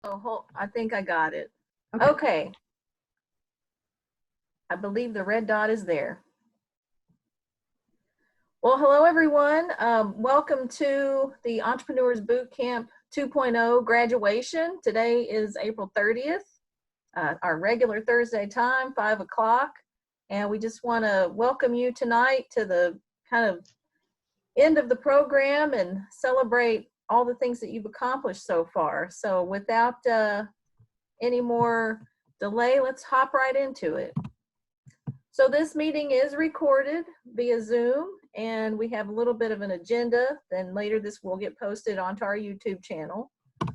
I think I got it. Okay. Okay, I believe the red dot is there. Well, hello everyone. Welcome to the Entrepreneurs Bootcamp 2.0 graduation. Today is April 30th, our regular Thursday time, 5 o'clock. And we just want to welcome you tonight to the kind of end of the program and celebrate all the things that you've accomplished so far. So without any more delay, let's hop right into it. So this meeting is recorded via Zoom, and we have a little bit of an agenda. Then later this will get posted onto our YouTube channel. A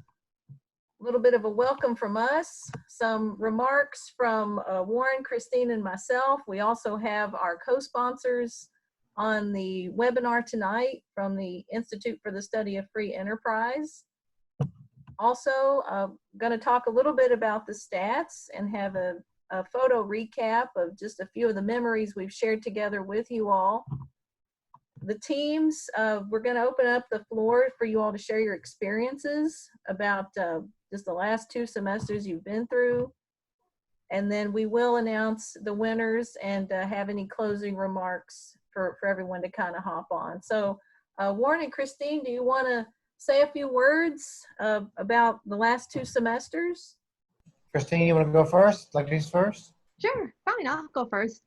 little bit of a welcome from us, some remarks from Warren, Christine, and myself. We also have our co-sponsors on the webinar tonight from the Institute for the Study of Free Enterprise. Also, going to talk a little bit about the stats and have a photo recap of just a few of the memories we've shared together with you all. The teams, we're going to open up the floor for you all to share your experiences about just the last 2 semesters you've been through. And then we will announce the winners and have any closing remarks for everyone to kind of hop on. So Warren and Christine, do you want to say a few words about the last 2 semesters? Christine, you want to go first? Ladies first? Sure, fine, I'll go first.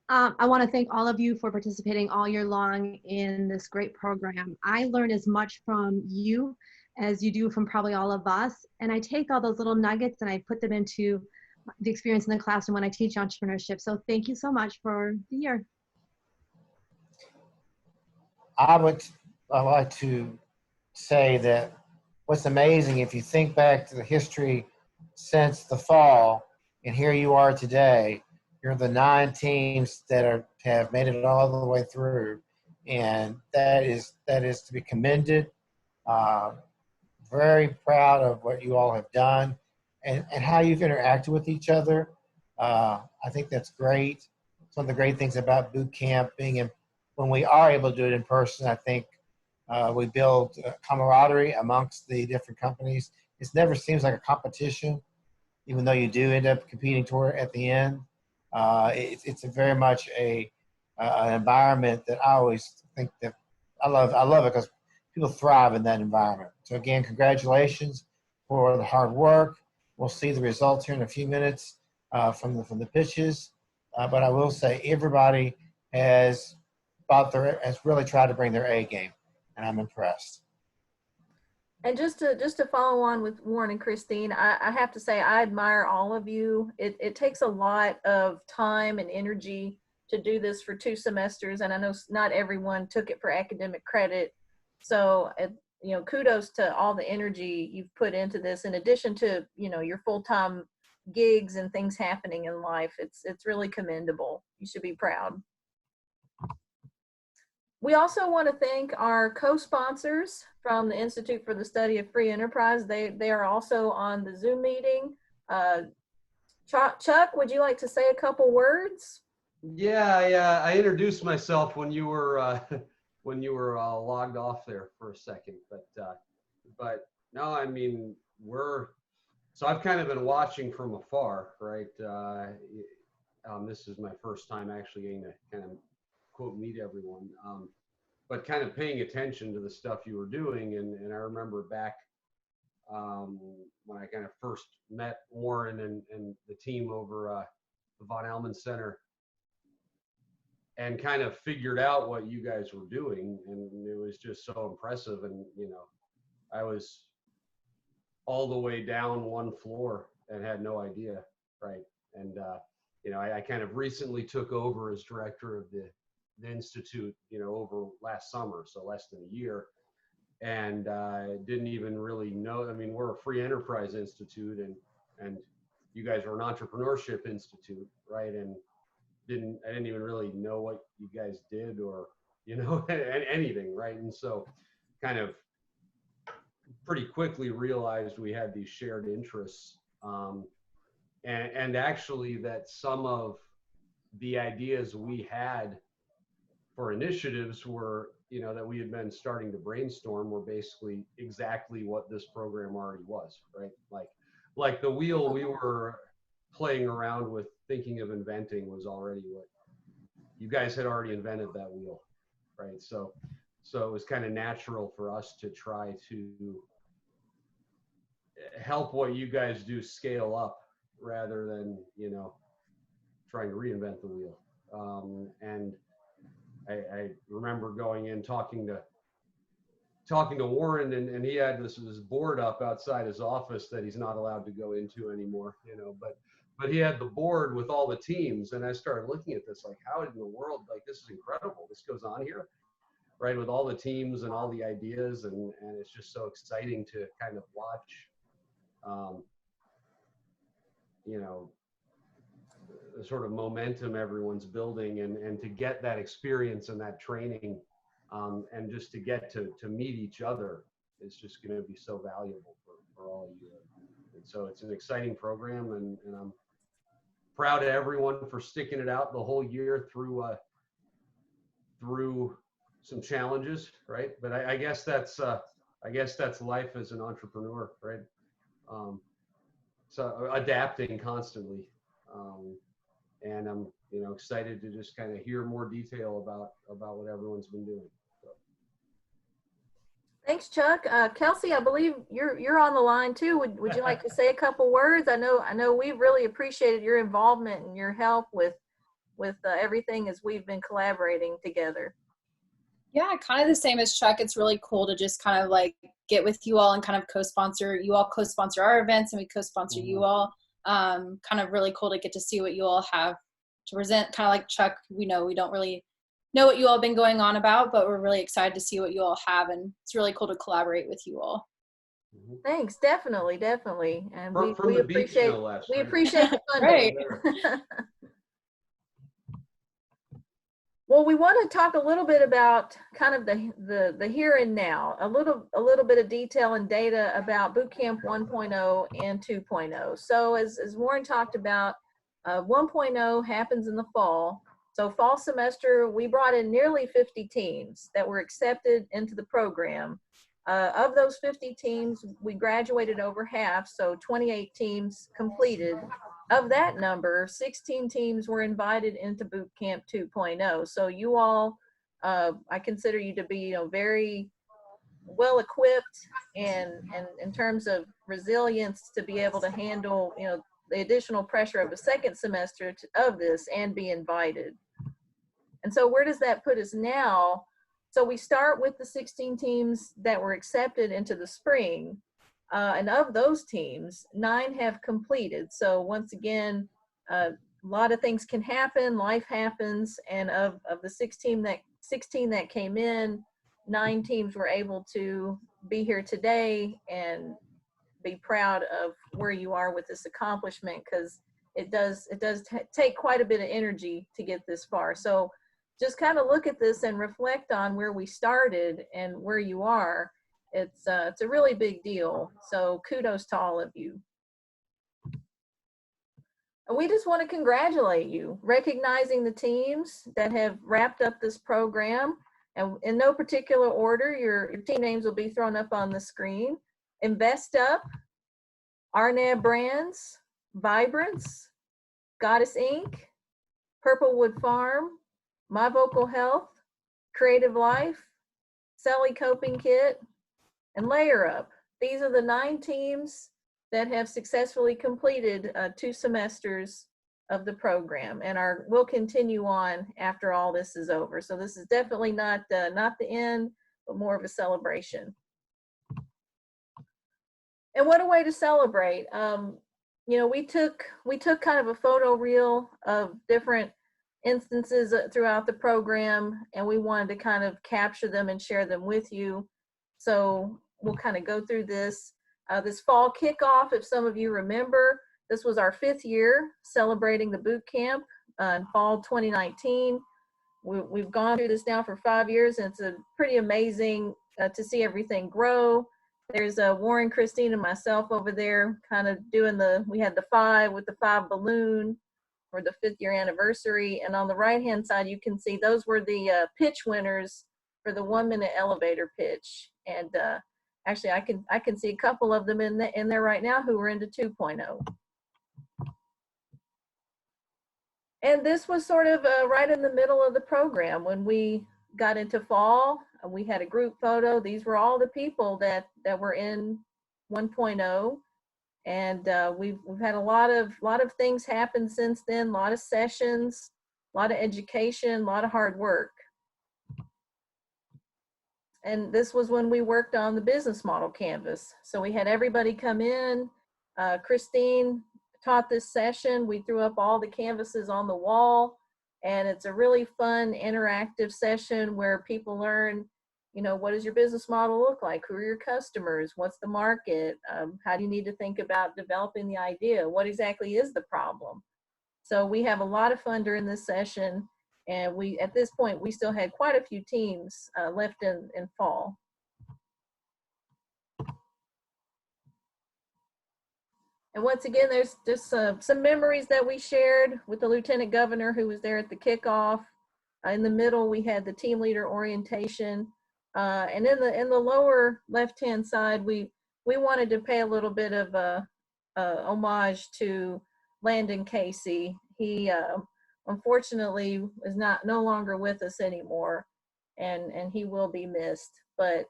I want to thank all of you for participating all year long in this great program. I learn as much from you as you do from probably all of us, and I take all those little nuggets and I put them into the experience in the classroom when I teach entrepreneurship. So thank you so much for the year. I would like to say that what's amazing, if you think back to the history since the fall, and here you are today, you're the 9 teams that have made it all the way through, and that is to be commended. Very proud of what you all have done and how you've interacted with each other. I think that's great. It's one of the great things about boot camp when we are able to do it in person. I think we build camaraderie amongst the different companies. It never seems like a competition, even though you do end up competing toward at the end. It's very much an environment that I always think that I love it because people thrive in that environment. So again, congratulations for the hard work. We'll see the results here in a few minutes from the pitches. But I will say everybody has really tried to bring their A game, and I'm impressed. And just to follow on with Warren and Christine, I have to say I admire all of you. It takes a lot of time and energy to do this for 2 semesters, and I know not everyone took it for academic credit. So, kudos to all the energy you've put into this, in addition to your full-time gigs and things happening in life. It's really commendable. You should be proud. We also want to thank our co-sponsors from the Institute for the Study of Free Enterprise. They are also on the Zoom meeting. Chuck, would you like to say a couple words? Yeah. I introduced myself when you were logged off there for a second, but no, I mean so I've kind of been watching from afar, right? This is my first time actually getting to kind of quote meet everyone, but kind of paying attention to the stuff you were doing, and I remember back when I kind of first met Warren and the team over the Von Allman Center, and kind of figured out what you guys were doing, and it was just so impressive. And I was all the way down 1 floor and had no idea, right? And I kind of recently took over as director of the institute, over last summer, so less than a year, and didn't even really know. I mean, we're a free enterprise institute, and you guys are an entrepreneurship institute, right? And I didn't even really know what you guys did or anything, right? And so kind of pretty quickly realized we had these shared interests, and actually that some of the ideas we had for initiatives were, that we had been starting to brainstorm, were basically exactly what this program already was, right? Like like the wheel we were playing around with thinking of inventing was already what you guys had already invented that wheel, right? So it was kind of natural for us to try to help what you guys do scale up rather than, you know, trying to reinvent the wheel. And I remember going in talking to Warren, and he had this board up outside his office that he's not allowed to go into anymore, you know, but he had the board with all the teams, and I started looking at this like, how in the world, like, this is incredible, this goes on here, right, with all the teams and all the ideas, and it's just so exciting to kind of watch, you know, the sort of momentum everyone's building, and to get that experience and that training, and just to get to meet each other is just going to be so valuable for all of you. And so it's an exciting program, and I'm proud of everyone for sticking it out the whole year through some challenges, right? But I guess that's life as an entrepreneur, right? So adapting constantly. And I'm, you know, excited to just kind of hear more detail about what everyone's been doing. So. Thanks, Chuck. Kelsey, I believe you're on the line too. Would you like to say a couple words? I know we've really appreciated your involvement and your help with everything as we've been collaborating together. Yeah, kind of the same as Chuck. It's really cool to just kind of like get with you all and kind of co-sponsor. You all co-sponsor our events, and we co-sponsor you all. Kind of really cool to get to see what you all have to present. Kind of like Chuck, we don't really know what you all have been going on about, but we're really excited to see what you all have, and it's really cool to collaborate with you all. Thanks, definitely, and from we the beach, appreciate no less, we right? appreciate the funding. Right. Well, we want to talk a little bit about kind of the here and now, a little bit of detail and data about Bootcamp 1.0 and 2.0. So as Warren talked about, 1.0 happens in the fall. So fall semester, we brought in nearly 50 teams that were accepted into the program. Of those 50 teams, we graduated over half, so 28 teams completed. Of that number, 16 teams were invited into Bootcamp 2.0. So you all, I consider you to be, very well equipped and in terms of resilience to be able to handle, the additional pressure of a second semester of this and be invited. And so where does that put us now? So we start with the 16 teams that were accepted into the spring. And of those teams, 9 have completed. So once again, a lot of things can happen, life happens, and of the 16 that came in, 9 teams were able to be here today and be proud of where you are with this accomplishment, because it does take quite a bit of energy to get this far. So just kind of look at this and reflect on where we started and where you are. It's a really big deal. So kudos to all of you. And we just want to congratulate you, recognizing the teams that have wrapped up this program. And in no particular order, your team names will be thrown up on the screen. Invest Up, Arnab Brands, Vibrance, Goddess Inc., Purplewood Farm, My Vocal Health, Creative Life, Sally Coping Kit, and Layer Up. These are the 9 teams that have successfully completed 2 semesters of the program, and will continue on after all this is over. So this is definitely not the end, but more of a celebration. And what a way to celebrate. We took kind of a photo reel of different instances throughout the program, and we wanted to kind of capture them and share them with you. So we'll kind of go through this. This fall kickoff, if some of you remember, this was our 5th year celebrating the boot camp in fall 2019. We've gone through this now for 5 years, and it's a pretty amazing to see everything grow. There's Warren, Christine, and myself over there kind of doing we had the 5 with the 5 balloon for the 5th year anniversary. And on the right-hand side, you can see those were the pitch winners for the 1-minute elevator pitch. And Actually, I can see a couple of them in there right now who are into 2.0. And this was sort of right in the middle of the program when we got into fall. We had a group photo. These were all the people that were in 1.0, and we've had a lot of things happen since then. A lot of sessions, a lot of education, a lot of hard work. And this was when we worked on the business model canvas. So we had everybody come in. Christine taught this session. We threw up all the canvases on the wall, and it's a really fun interactive session where people learn, you know, what does your business model look like? Who are your customers? What's the market? How do you need to think about developing the idea? What exactly is the problem? So we have a lot of fun during this session. And at this point, we still had quite a few teams left in fall. And once again, there's just some memories that we shared with the Lieutenant Governor who was there at the kickoff. In the middle, we had the team leader orientation. And in the lower left-hand side, we wanted to pay a little bit of homage to Landon Casey. He unfortunately is no longer with us anymore, and he will be missed. But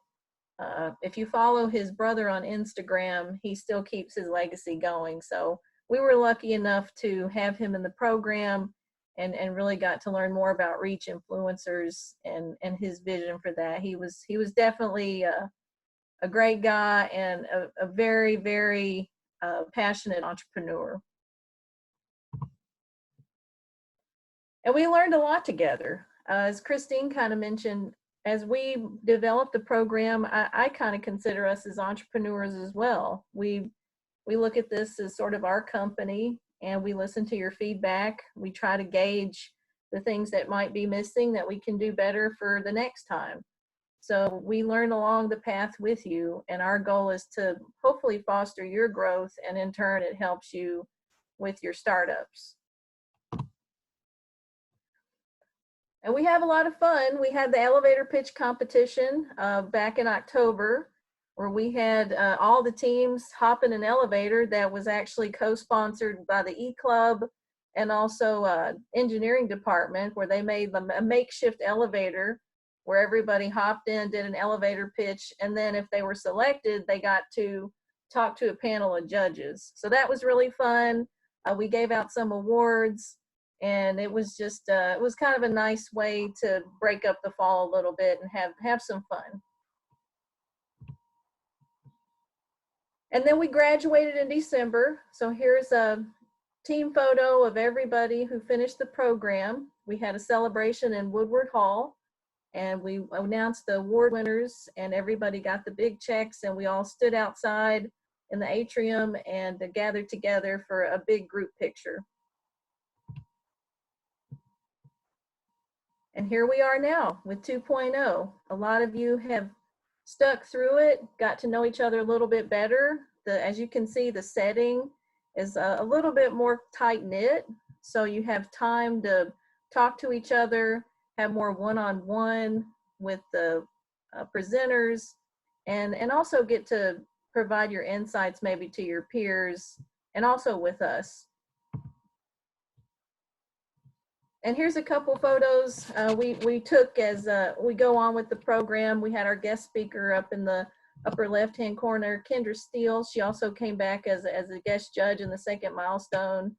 if you follow his brother on Instagram, he still keeps his legacy going. So we were lucky enough to have him in the program, and really got to learn more about reach influencers and his vision for that. He was definitely a great guy and a very, very passionate entrepreneur. And we learned a lot together. As Christine kind of mentioned, as we developed the program, I kind of consider us as entrepreneurs as well. We look at this as sort of our company, and we listen to your feedback. We try to gauge the things that might be missing that we can do better for the next time. So we learn along the path with you, and our goal is to hopefully foster your growth, and in turn it helps you with your startups. And we have a lot of fun. We had the elevator pitch competition back in October, where we had all the teams hop in an elevator that was actually co-sponsored by the E-Club and also engineering department, where they made a makeshift elevator where everybody hopped in, did an elevator pitch, and then if they were selected, they got to talk to a panel of judges. So that was really fun. We gave out some awards. And it was just, it was kind of a nice way to break up the fall a little bit and have some fun. And then we graduated in December. So here's a team photo of everybody who finished the program. We had a celebration in Woodward Hall, and we announced the award winners, and everybody got the big checks, and we all stood outside in the atrium and gathered together for a big group picture. And here we are now with 2.0. A lot of you have stuck through it, got to know each other a little bit better. As you can see, the setting is a little bit more tight-knit, so you have time to talk to each other, have more one-on-one with the presenters, and also get to provide your insights maybe to your peers and also with us. And here's a couple photos we took as we go on with the program. We had our guest speaker up in the upper left-hand corner, Kendra Steele. She also came back as a guest judge in the second milestone.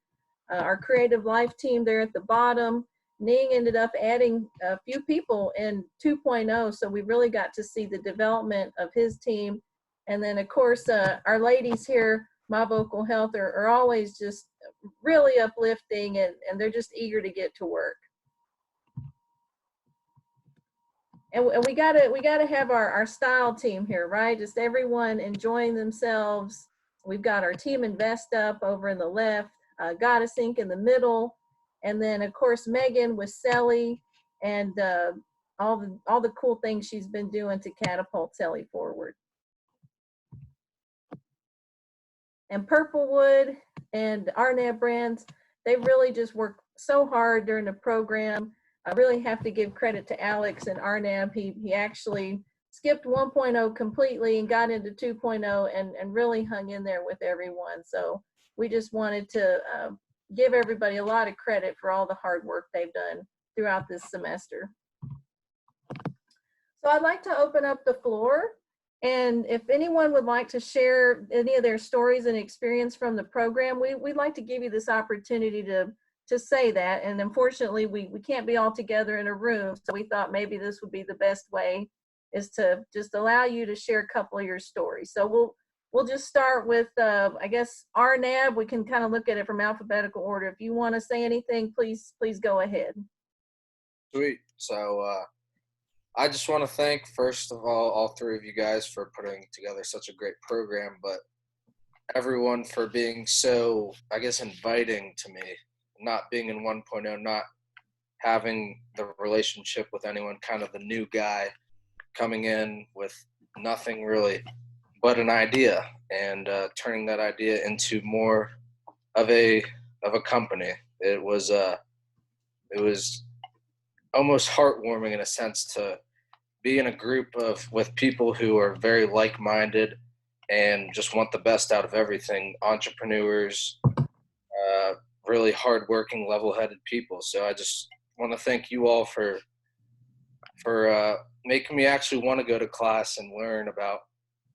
Our Creative Life team there at the bottom. Ning ended up adding a few people in 2.0, so we really got to see the development of his team. And then, of course, our ladies here, My Vocal Health, are always just really uplifting, and they're just eager to get to work. And we gotta have our style team here, right? Just everyone enjoying themselves. We've got our Team Invest up over in the left, Goddess Inc. in the middle, and then of course Megan with Selly and all the cool things she's been doing to catapult Selly forward. And Purplewood and Arnab Brands, they really just worked so hard during the program. I really have to give credit to Alex and Arnab. He actually skipped 1.0 completely and got into 2.0 and really hung in there with everyone. So we just wanted to give everybody a lot of credit for all the hard work they've done throughout this semester. So I'd like to open up the floor, and if anyone would like to share any of their stories and experience from the program, we'd like to give you this opportunity to say that. And unfortunately, we can't be all together in a room, so we thought maybe this would be the best way, is to just allow you to share a couple of your stories. So we'll just start with, I guess, Arnab. We can kind of look at it from alphabetical order. If you want to say anything, please go ahead. Sweet. So I just want to thank, first of all three of you guys for putting together such a great program, but everyone for being so, I guess, inviting to me, not being in 1.0, not having the relationship with anyone, kind of the new guy coming in with nothing really but an idea, and turning that idea into more of a company. It was almost heartwarming in a sense to be in a group with people who are very like-minded and just want the best out of everything. Entrepreneurs, really hardworking, level-headed people. So I just want to thank you all for making me actually want to go to class and learn about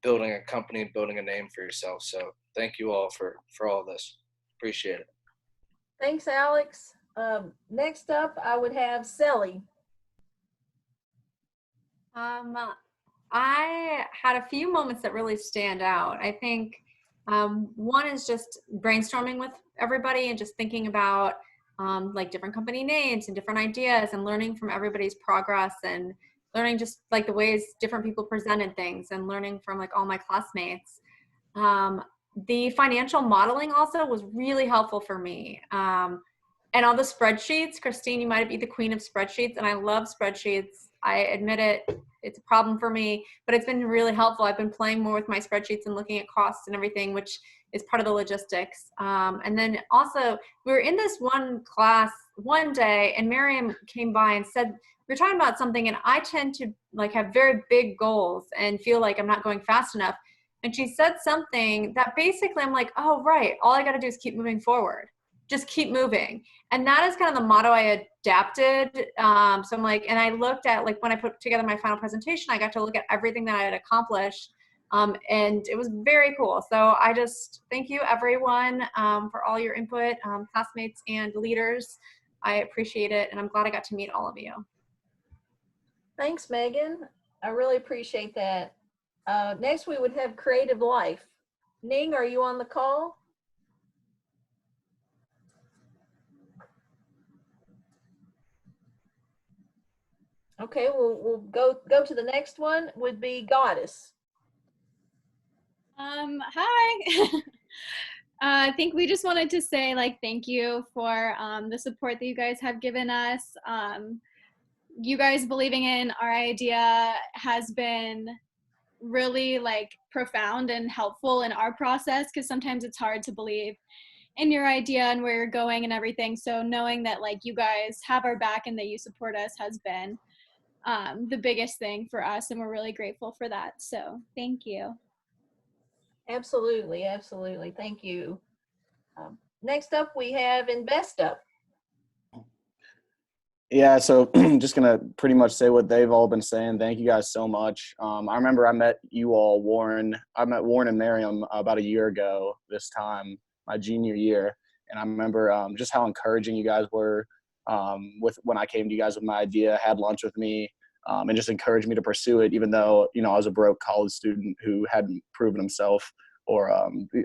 building a company and building a name for yourself. So thank you all for all this. Appreciate it. Thanks, Alex. Next up, I would have Sally. I had a few moments that really stand out. I think one is just brainstorming with everybody and just thinking about like different company names and different ideas, and learning from everybody's progress, and learning just like the ways different people presented things, and learning from like all my classmates. The financial modeling also was really helpful for me. And all the spreadsheets. Christine, you might be the queen of spreadsheets, and I love spreadsheets. I admit it, it's a problem for me, but it's been really helpful. I've been playing more with my spreadsheets and looking at costs and everything, which is part of the logistics. And then also, we were in this one class one day, and Miriam came by and said, we were talking about something, and I tend to like have very big goals and feel like I'm not going fast enough. And she said something that basically I'm like, oh, right, all I got to do is keep moving forward. Just keep moving. And that is kind of the motto I adapted. So I'm like, and I looked at, like, when I put together my final presentation, I got to look at everything that I had accomplished. And it was very cool. So I just thank you, everyone, for all your input, classmates and leaders. I appreciate it. And I'm glad I got to meet all of you. Thanks, Megan. I really appreciate that. Next, we would have Creative Life. Ning, are you on the call? Okay, we'll go to the next one, would be Goddess. Hi. I think we just wanted to say, like, thank you for the support that you guys have given us. You guys believing in our idea has been really like profound and helpful in our process, because sometimes it's hard to believe in your idea and where you're going and everything. So knowing that like you guys have our back and that you support us has been the biggest thing for us, and we're really grateful for that. So thank you. Absolutely, absolutely. Thank you. Next up, we have Invest Up. Yeah, so just gonna pretty much say what they've all been saying. Thank you guys so much. I remember I met you all, I met Warren and Miriam about a year ago this time, my junior year. And I remember just how encouraging you guys were with when I came to you guys with my idea, had lunch with me, and just encouraged me to pursue it, even though, you know, I was a broke college student who hadn't proven himself or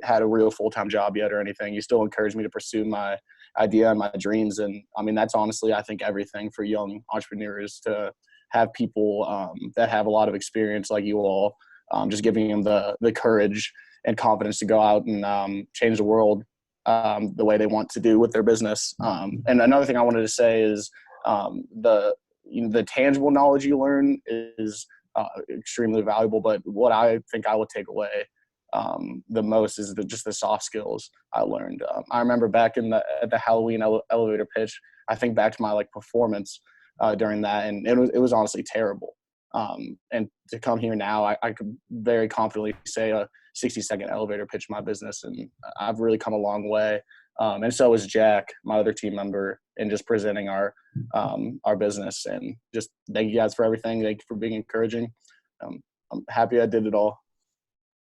had a real full-time job yet or anything. You still encouraged me to pursue my idea and my dreams. And I mean, that's honestly, I think, everything for young entrepreneurs, to have people that have a lot of experience like you all, just giving them the courage and confidence to go out and change the world the way they want to do with their business. And another thing I wanted to say is the tangible knowledge you learn is extremely valuable, but what I think I would take away the most is just the soft skills I learned. I remember back at the Halloween elevator pitch, I think back to my like performance during that, and it was honestly terrible. And to come here now, I could very confidently say a 60-second elevator pitch my business, and I've really come a long way. And so is Jack, my other team member, in just presenting our business. And just thank you guys for everything. Thank you for being encouraging. I'm happy I did it all.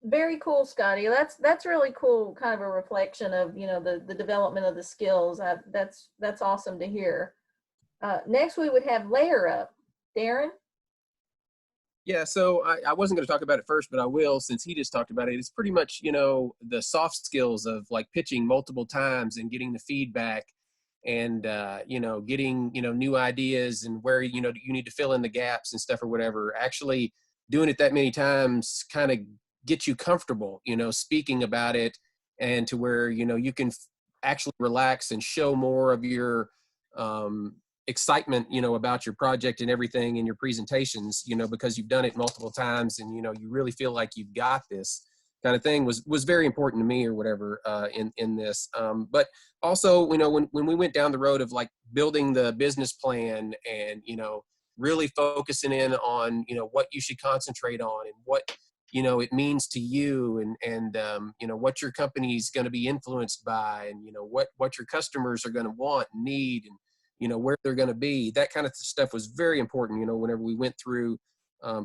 Very cool, Scotty. That's really cool. Kind of a reflection of, you know, the development of the skills. That's awesome to hear. Next, we would have layer up. Darren. Yeah, so I wasn't going to talk about it first, but I will since he just talked about it. It's pretty much, you know, the soft skills of like pitching multiple times and getting the feedback and, you know, getting, you know, new ideas and where, you know, you need to fill in the gaps and stuff or whatever. Actually doing it that many times kind of gets you comfortable, you know, speaking about it, and to where, you know, you can actually relax and show more of your excitement, you know, about your project and everything in your presentations, you know, because you've done it multiple times and, you know, you really feel like you've got this kind of thing was very important to me or whatever in this. But also, you know, when we went down the road of like building the business plan and, you know, really focusing in on, you know, what you should concentrate on and what, you know, it means to you and you know, what your company's going to be influenced by and, you know, what your customers are going to want and need and, you know, where they're going to be. That kind of stuff was very important, you know, whenever we went through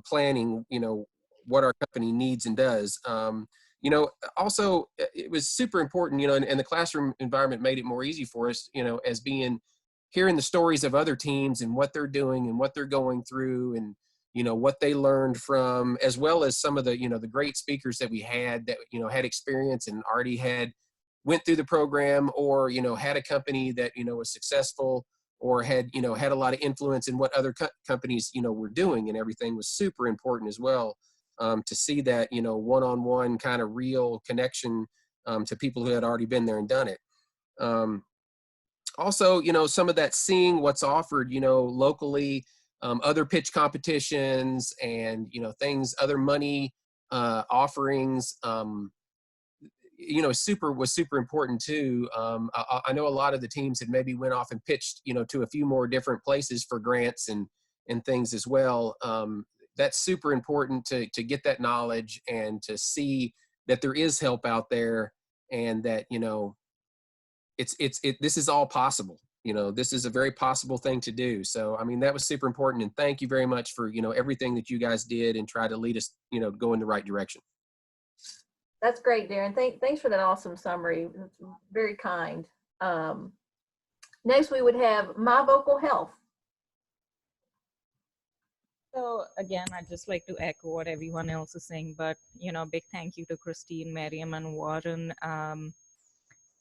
planning, you know, what our company needs and does. You know, also, it was super important, you know, and the classroom environment made it more easy for us, you know, as being hearing the stories of other teams and what they're doing and what they're going through and, you know, what they learned from, as well as some of the, you know, the great speakers that we had that, you know, had experience and already went through the program or, you know, had a company that, you know, was successful or had, you know, had a lot of influence in what other companies, you know, were doing, and everything was super important as well, to see that, you know, one-on-one kind of real connection to people who had already been there and done it. Also, you know, some of that seeing what's offered, you know, locally, other pitch competitions and, you know, things, other money offerings, you know, was super important too. I know a lot of the teams had maybe went off and pitched, you know, to a few more different places for grants and things as well. That's super important to get that knowledge and to see that there is help out there and that, you know, this is all possible. You know, this is a very possible thing to do. So, I mean, that was super important. And thank you very much for, you know, everything that you guys did and try to lead us, you know, go in the right direction. That's great, Darren. Thanks for that awesome summary. Very kind. Next, we would have My Vocal Health. So again, I'd just like to echo what everyone else is saying, but, you know, big thank you to Christine, Miriam, and Warren.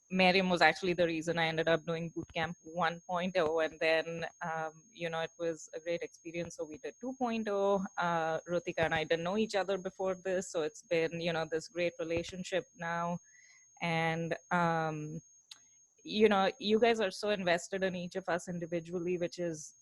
Miriam was actually the reason I ended up doing Bootcamp 1.0, and then, you know, it was a great experience. So we did 2.0. Rutika and I didn't know each other before this, so it's been, you know, this great relationship now. And, you know, you guys are so invested in each of us individually, which is,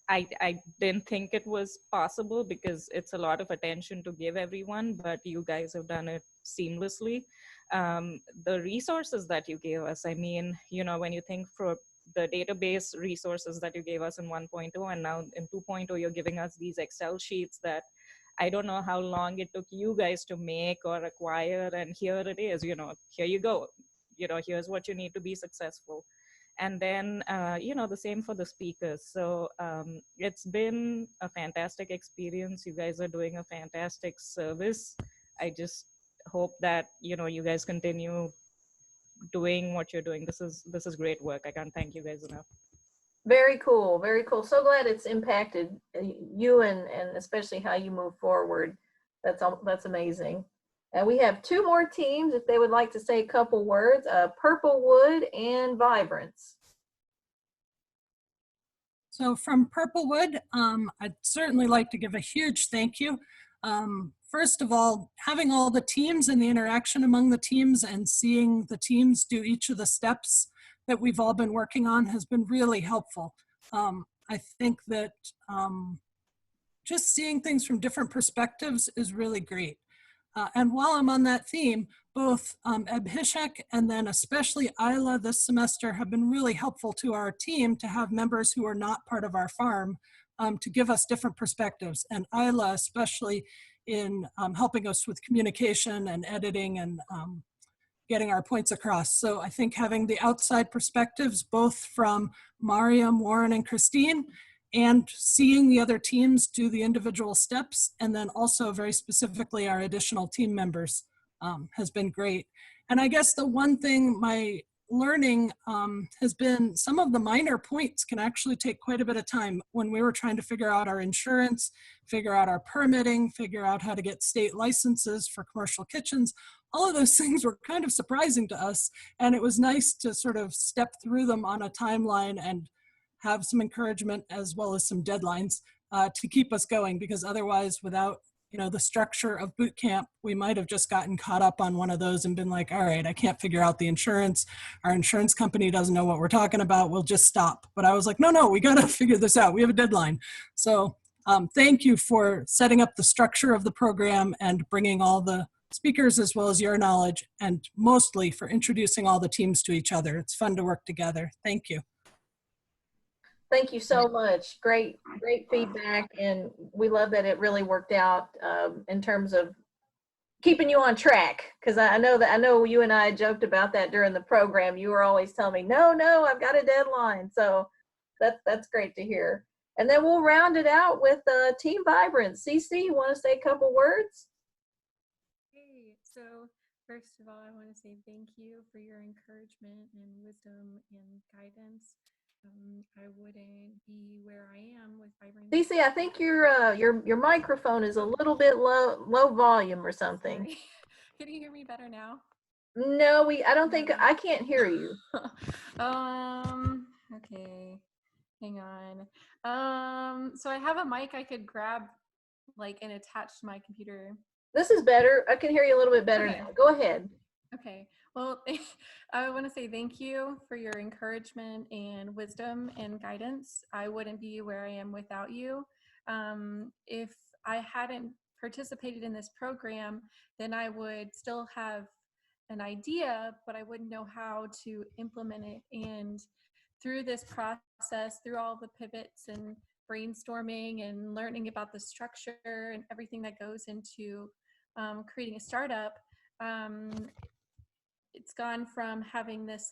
I didn't think it was possible because it's a lot of attention to give everyone, but you guys have done it seamlessly. The resources that you gave us, I mean, you know, when you think for the database resources that you gave us in 1.0 and now in 2.0, you're giving us these Excel sheets that I don't know how long it took you guys to make or acquire, and here it is, you know, here you go, you know, here's what you need to be successful. And then, you know, the same for the speakers. So it's been a fantastic experience. You guys are doing a fantastic service. I just hope that, you know, you guys continue doing what you're doing. This is great work. I can't thank you guys enough. Very cool. Very cool. So glad it's impacted you and especially how you move forward. That's amazing. And we have two more teams if they would like to say a couple words, Purplewood and Vibrance. So from Purplewood, I'd certainly like to give a huge thank you. First of all, having all the teams and the interaction among the teams and seeing the teams do each of the steps that we've all been working on has been really helpful. I think that just seeing things from different perspectives is really great. And while I'm on that theme, both Abhishek and then especially Isla this semester have been really helpful to our team to have members who are not part of our farm to give us different perspectives. And Isla, especially in helping us with communication and editing and getting our points across. So I think having the outside perspectives, both from Mariam, Warren, and Christine, and seeing the other teams do the individual steps, and then also very specifically our additional team members has been great. And I guess the one thing my learning has been some of the minor points can actually take quite a bit of time. When we were trying to figure out our insurance, figure out our permitting, figure out how to get state licenses for commercial kitchens, all of those things were kind of surprising to us. And it was nice to sort of step through them on a timeline and have some encouragement as well as some deadlines to keep us going, because otherwise without the structure of boot camp, we might have just gotten caught up on one of those and been like, all right, I can't figure out the insurance. Our insurance company doesn't know what we're talking about. We'll just stop. But I was like, no, we got to figure this out. We have a deadline. So thank you for setting up the structure of the program and bringing all the speakers as well as your knowledge, and mostly for introducing all the teams to each other. It's fun to work together. Thank you. Thank you so much. Great feedback. And we love that it really worked out in terms of keeping you on track. Because I know you and I joked about that during the program. You were always telling me, no, I've got a deadline. So that's great to hear. And then we'll round it out with Team Vibrance. Cece, you want to say a couple words? Hey, so first of all, I want to say thank you for your encouragement and wisdom and guidance. I wouldn't be where I am with Vibrance. Cece, I think your microphone is a little bit low volume or something. Sorry. Can you hear me better now? No, I don't think I can't hear you. Okay, hang on. So I have a mic I could grab and attach to my computer. This is better. I can hear you a little bit better now. Go ahead. Okay. Well, I want to say thank you for your encouragement and wisdom and guidance. I wouldn't be where I am without you. If I hadn't participated in this program, then I would still have an idea, but I wouldn't know how to implement it. And through this process, through all the pivots and brainstorming and learning about the structure and everything that goes into creating a startup, it's gone from having this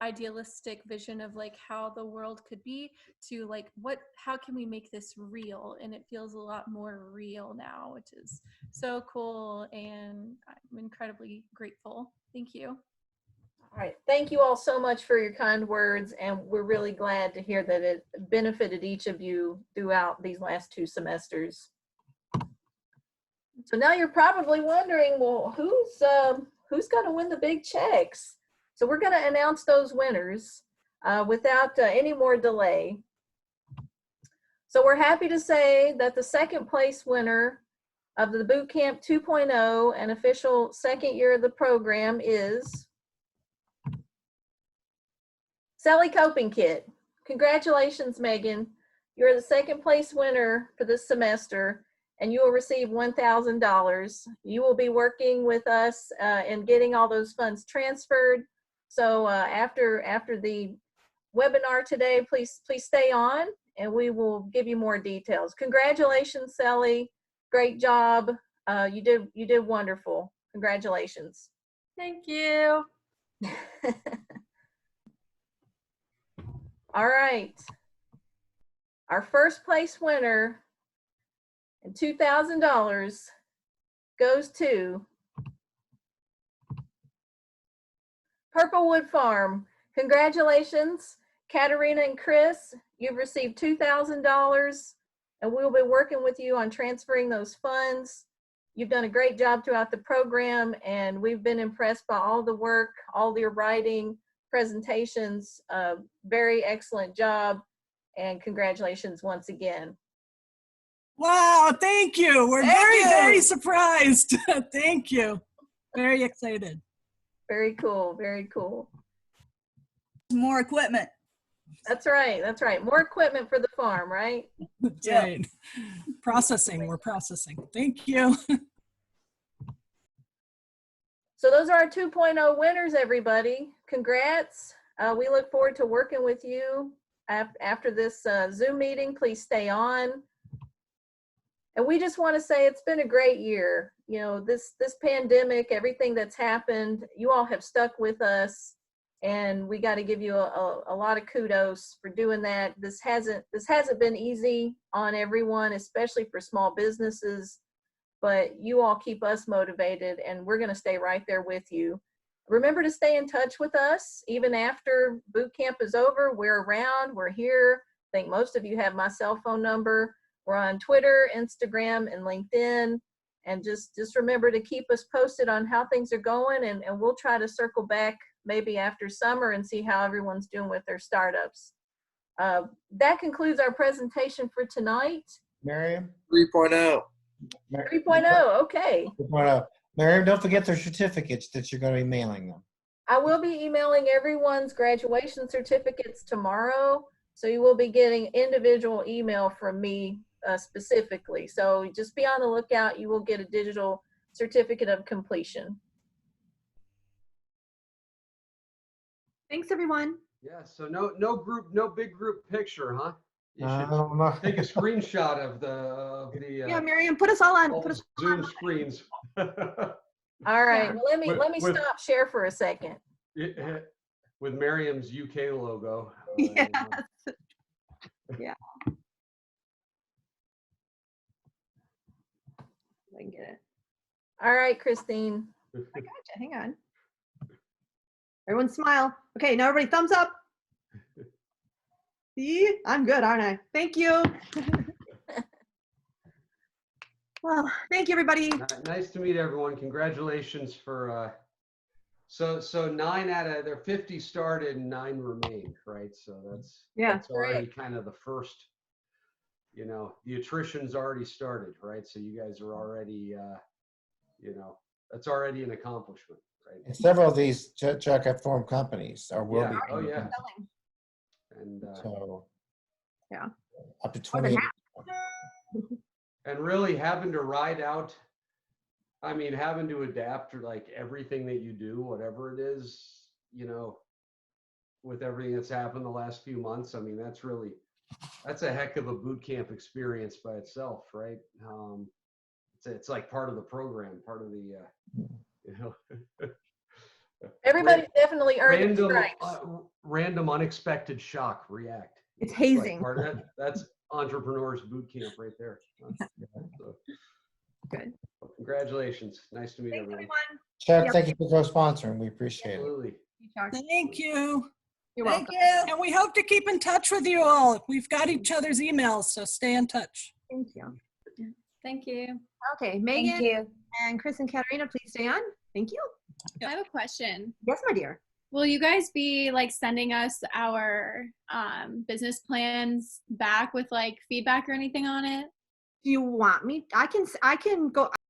idealistic vision of how the world could be to how can we make this real? And it feels a lot more real now, which is so cool, and I'm incredibly grateful. Thank you. All right, thank you all so much for your kind words, and we're really glad to hear that it benefited each of you throughout these last 2 semesters. So now you're probably wondering, well, who's going to win the big checks? So we're going to announce those winners without any more delay. So we're happy to say that the second place winner of the Bootcamp 2.0 and official second year of the program is Sally Coping Kit. Congratulations, Megan. You're the second place winner for this semester, and you will receive $1,000. You will be working with us and getting all those funds transferred. So after the webinar today, please stay on, and we will give you more details. Congratulations, Sally. Great job. You did wonderful. Congratulations. Thank you. All right. Our first place winner and $2,000 goes to Purplewood Farm. Congratulations, Katerina and Chris. You've received $2,000, and we'll be working with you on transferring those funds. You've done a great job throughout the program, and we've been impressed by all the work, all your writing, presentations. Very excellent job, and congratulations once again. Wow, thank you. We're very surprised. Thank you. Very excited. Very cool, very cool. More equipment. That's right, that's right. More equipment for the farm, right? That's right. Processing, we're processing. Thank you. So those are our 2.0 winners, everybody. Congrats. We look forward to working with you after this Zoom meeting. Please stay on. And we just want to say it's been a great year. You know, this pandemic, everything that's happened, you all have stuck with us, and we got to give you a lot of kudos for doing that. This hasn't been easy on everyone, especially for small businesses, but you all keep us motivated, and we're going to stay right there with you. Remember to stay in touch with us even after boot camp is over. We're around, we're here. I think most of you have my cell phone number. We're on Twitter, Instagram, and LinkedIn. And just remember to keep us posted on how things are going, and we'll try to circle back maybe after summer and see how everyone's doing with their startups. That concludes our presentation for tonight. Miriam? 3.0. 3.0, okay. 3.0. Miriam, don't forget their certificates that you're going to be mailing them. I will be emailing everyone's graduation certificates tomorrow. So you will be getting individual email from me specifically. So just be on the lookout. You will get a digital certificate of completion. Thanks, everyone. Yeah, so no big group picture, huh? You should No. take a screenshot of the Yeah, Miriam, put us all on. all Put us all Zoom on. screens. All right. Well, let me stop share for a second. With Miriam's UK logo. Yes. Yeah. I can get it. All right, Christine. I gotcha. Hang on. Everyone smile. Okay, now everybody thumbs up. See, I'm good, aren't I? Thank you. Well, thank you, everybody. Nice to meet everyone. Congratulations for so 9 out of their 50 started and 9 remained, right? So that's already kind of the first, you know, the attrition's already started, right? So you guys are already you know, that's already an accomplishment, right? And several of these Chuck have formed companies or will be. Oh yeah. And so yeah, up to 20. And really having to ride out, I mean, having to adapt to like everything that you do, whatever it is, you know, with everything that's happened the last few months. I mean, that's a heck of a boot camp experience by itself, right? It's like part of the program, part of the, you know. Everybody's definitely earned their stripes. Random unexpected shock react. It's hazing. Like that's entrepreneurs boot camp right there. So, good. Well, congratulations. Nice to meet everyone. Chuck, thank you for co-sponsoring. We appreciate Absolutely. it. Thank you. You're Thank welcome. you. And we hope to keep in touch with you all. We've got each other's emails, so stay in touch. Thank you. Thank you. Okay, Megan and Chris and Katarina, please stay on. Thank you. I have a question. Yes, my dear. Will you guys be like sending us our business plans back with like feedback or anything on it? Do you want me? I can go.